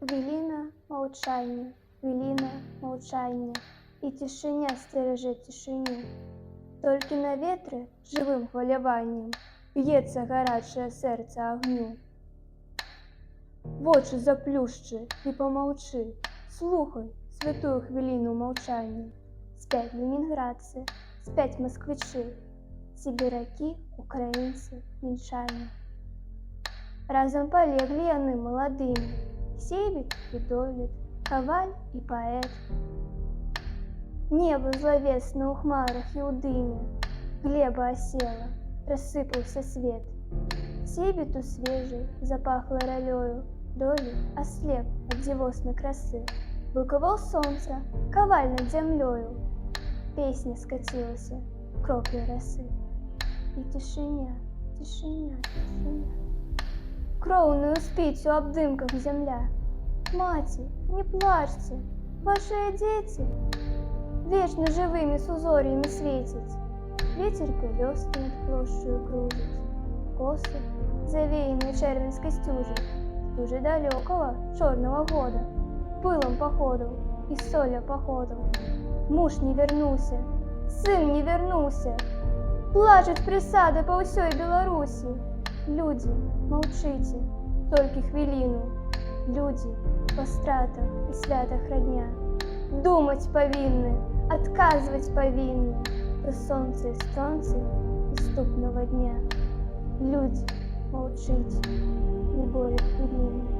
Хвіліна маўчання, хвіліна маўчання, і цішыня сцеражэ цішыню. Толькі на ветры жывым хваляваннем б'ецца гарачае сэрца агню. Вочы заплюшчы і памаўчы, слухай святую хвіліну маўчання. Спяць ленінградцы, спяць масквічы, сібіракі, украінцы, мінчане. Разам палеглі яны маладымі, Сейбіт і Довід, Каваль і паэт. Неба злавесна ў хмарах і ў дыме, глеба асела, рассыпаўся свет. Сейбіту свежай запахла ралёю, Довід аслеп ад дзівоснай красы. Блукаваў сонца, Каваль над зямлёю, песня скацілася кроплі расы. І цішыня, цішыня, цішыня. Кроўную спіць у абдымках зямля. Маці, не плачце, вашыя дзеці вечна жывымі сузор'ямі свецяць. Вецер пялёсткі над плошчаю кружыць, косы завеяныя чэрвеньскай сцюжай, стужай далёкага чорнага года, пылам паходаў і соля паходаў. Муж не вярнуўся, сын не вярнуўся, плачуць прысады па ўсёй Беларусі. Людзі, маўчыце, толькі хвіліну. Людзі па стратах і святах радня. Думаць павінны, адказваць павінны пра сонца і стронцы іступнага дня. Людзі, маўчыце, не болей хвіліны.